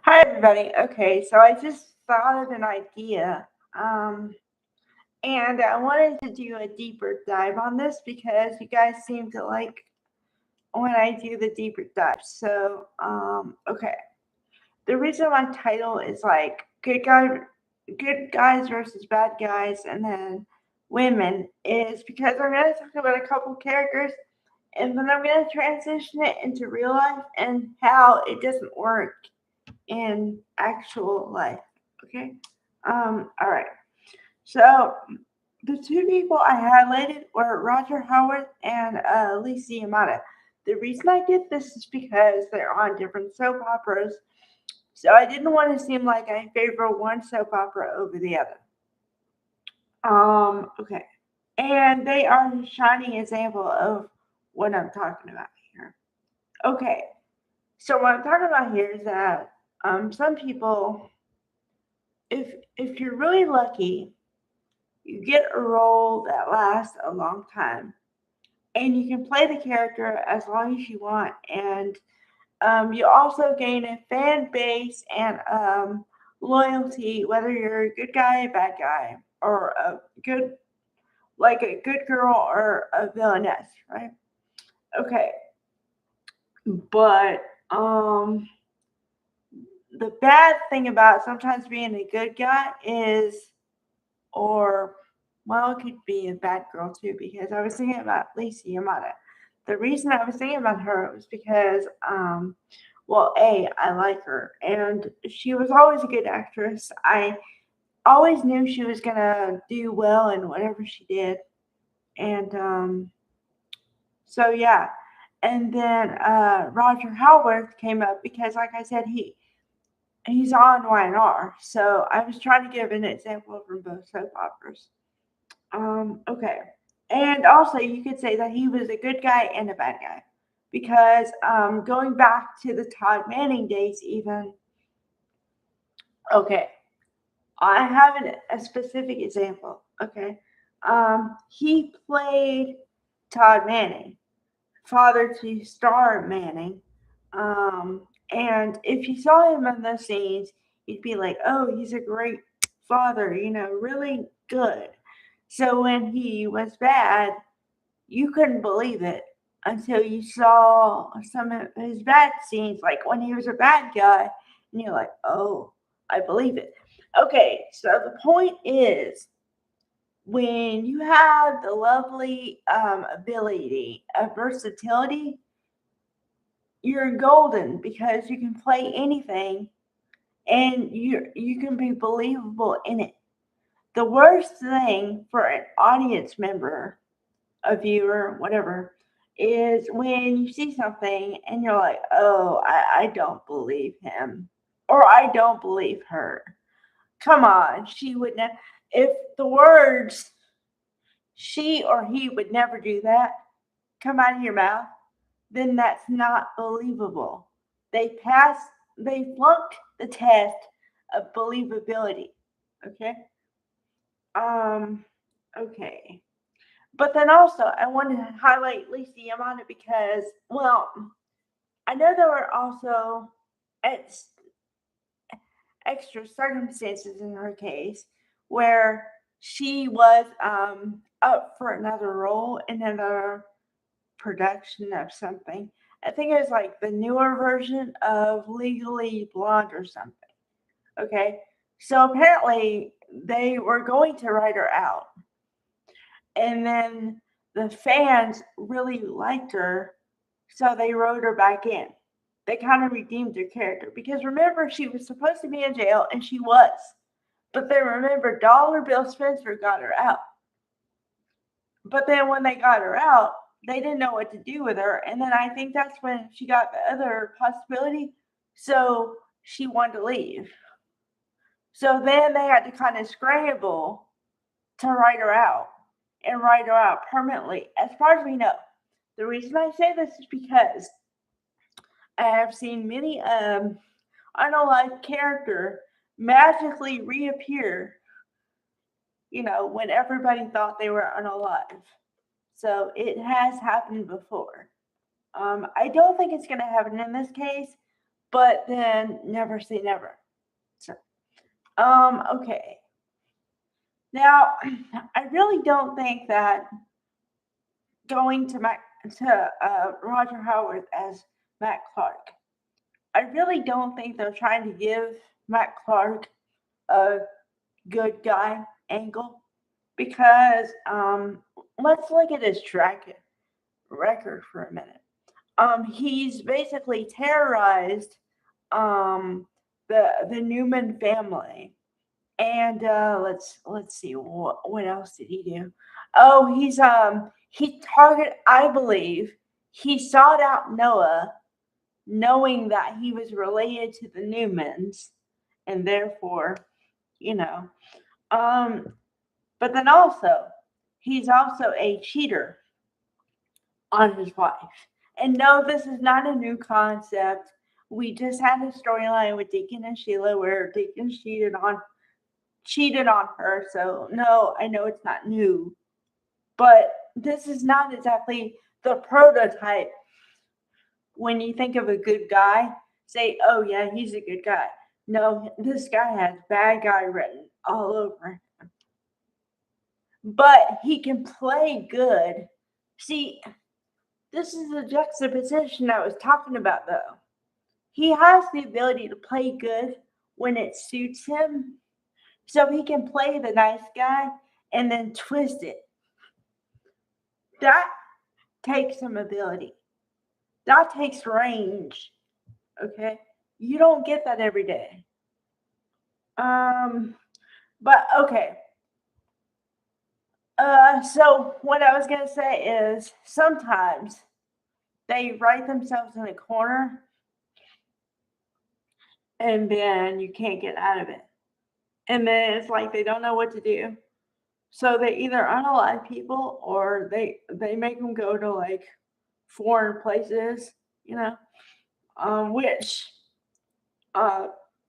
Hi, everybody. Okay, so I just thought of an idea, um, and I wanted to do a deeper dive on this because you guys seem to like when I do the deeper dive. Okay, the reason my title is like good guys versus bad guys, and then women is because I'm gonna talk about a couple characters, and then I'm gonna transition it into real life and how it doesn't work in actual life. Okay. All right. So the two people I highlighted were Roger Howarth and Lisa Yamada. The reason I did this is because they're on different soap operas, so I didn't want to seem like I favor one soap opera over the other. Okay. And they are a shining example of what I'm talking about here. Okay. So what I'm talking about here is that some people, if you're really lucky, you get a role that lasts a long time, and you can play the character as long as you want, and you also gain a fan base and loyalty, whether you're a good guy, a bad guy, or good like a good girl or a villainess, right? Okay, but the bad thing about sometimes being a good guy is, or well, it could be a bad girl too, because I was thinking about Lisa Yamada. The reason I was thinking about her was because, well, I like her, and she was always a good actress. I always knew she was gonna do well in whatever she did, and so yeah. And then Roger Howarth came up because, like I said, he's on YNR. So I was trying to give an example from both soap operas. Okay. And also, you could say that he was a good guy and a bad guy. Because going back to the Todd Manning days, even, okay, I have a specific example. Okay. He played Todd Manning, father to Star Manning. And if you saw him in those scenes, you'd be like, oh, he's a great father, really good. So when he was bad, you couldn't believe it until you saw some of his bad scenes, like when he was a bad guy, and you're like, oh, I believe it. Okay, so the point is, when you have the lovely ability of versatility, you're golden because you can play anything and you can be believable in it. The worst thing for an audience member, a viewer, whatever, is when you see something and you're like, oh, I don't believe him or I don't believe her. Come on, she would never. If the words she or he would never do that come out of your mouth, then that's not believable. They passed, they flunked the test of believability. Okay. Um. Okay. But then also, I wanted to highlight Lisa Yamada because, well, I know there were also ex- extra circumstances in her case where she was up for another role in another production of something. I think it was like the newer version of Legally Blonde or something. Okay. So apparently they were going to write her out. And then the fans really liked her. So they wrote her back in. They kind of redeemed her character. Because remember, she was supposed to be in jail, and she was. But then remember, Dollar Bill Spencer got her out. But then when they got her out, they didn't know what to do with her. And then I think that's when she got the other possibility. So she wanted to leave. So then they had to kind of scramble to write her out and write her out permanently, as far as we know. The reason I say this is because I have seen many unalive character magically reappear, when everybody thought they were unalive. So it has happened before. I don't think it's going to happen in this case, but then never say never. So, okay. Now, I really don't think that going to Roger Howarth as Matt Clark. I really don't think they're trying to give Matt Clark a good guy angle because let's look at his track record for a minute. He's basically terrorized the Newman family, and let's see what else did he do? Oh, he targeted. I believe he sought out Noah, knowing that he was related to the Newmans, and therefore, you know, um, but then also he's also a cheater on his wife. And no, this is not a new concept. We just had a storyline with Deacon and Sheila where Deacon cheated on her. So no, I know it's not new, but this is not exactly the prototype. When you think of a good guy, say, "Oh yeah, he's a good guy." No, this guy has bad guy written all over him, but he can play good. See, this is the juxtaposition I was talking about, though. He has the ability to play good when it suits him, so he can play the nice guy and then twist it. That takes some ability. That takes range. Okay, you don't get that every day. But okay. So what I was gonna say is sometimes they write themselves in a corner and then you can't get out of it. And then it's like they don't know what to do. So they either unalive people or they make them go to like foreign places, you know, which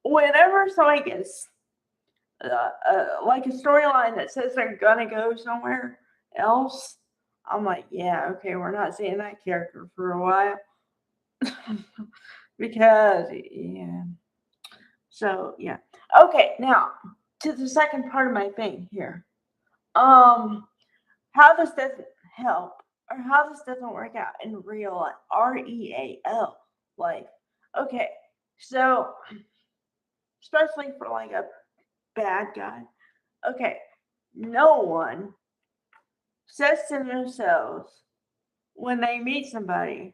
whenever somebody gets like a storyline that says they're gonna go somewhere else, I'm like, yeah, okay, we're not seeing that character for a while because yeah. So yeah, okay. Now to the second part of my thing here. Um, how this doesn't help or how this doesn't work out in real life, real life. Okay, so especially for like a bad guy. Okay, no one says to themselves when they meet somebody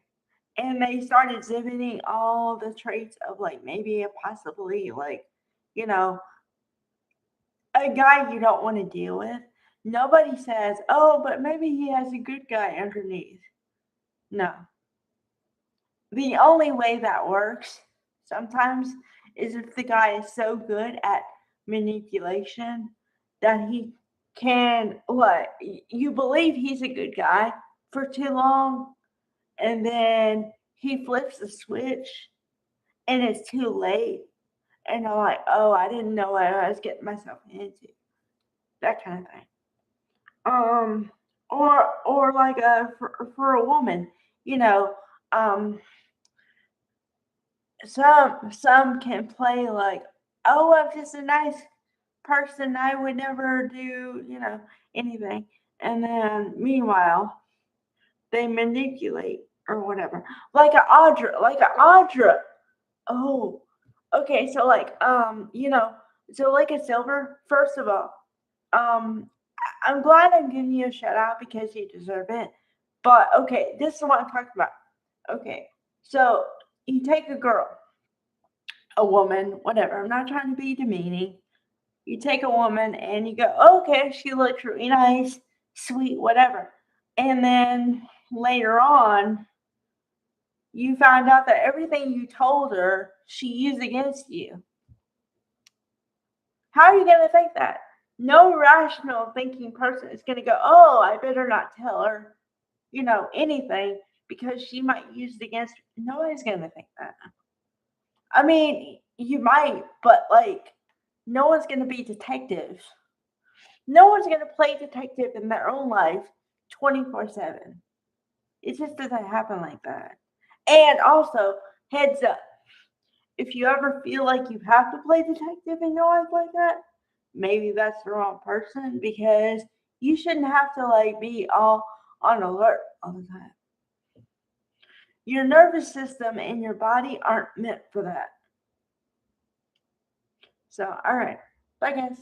and they start exhibiting all the traits of like maybe a possibly like, you know, a guy you don't want to deal with. Nobody says, oh, but maybe he has a good guy underneath. No. The only way that works sometimes is if the guy is so good at manipulation that he can what you believe he's a good guy for too long and then he flips the switch and it's too late and I'm like, oh, I didn't know what I was getting myself into. That kind of thing. Or like for a woman, you know, um some can play like, oh, I'm just a nice person, I would never do, you know, anything. And then meanwhile, they manipulate or whatever. Like a Audra. Oh, okay. So like, you know, so like a Silver. First of all, um, I'm glad I'm giving you a shout out because you deserve it. But okay, this is what I'm talking about. Okay, so you take a girl, a woman, whatever. I'm not trying to be demeaning. You take a woman and you go, okay, she looks really nice, sweet, whatever. And then later on, you find out that everything you told her, she used against you. How are you going to think that? No rational thinking person is going to go, oh, I better not tell her, you know, anything because she might use it against me. Nobody's going to think that. I mean, you might, but like, no one's going to be detective. No one's going to play detective in their own life 24/7. It just doesn't happen like that. And also, heads up, if you ever feel like you have to play detective in your life like that, maybe that's the wrong person, because you shouldn't have to like be all on alert all the time. Your nervous system and your body aren't meant for that. So, all right. Bye, guys.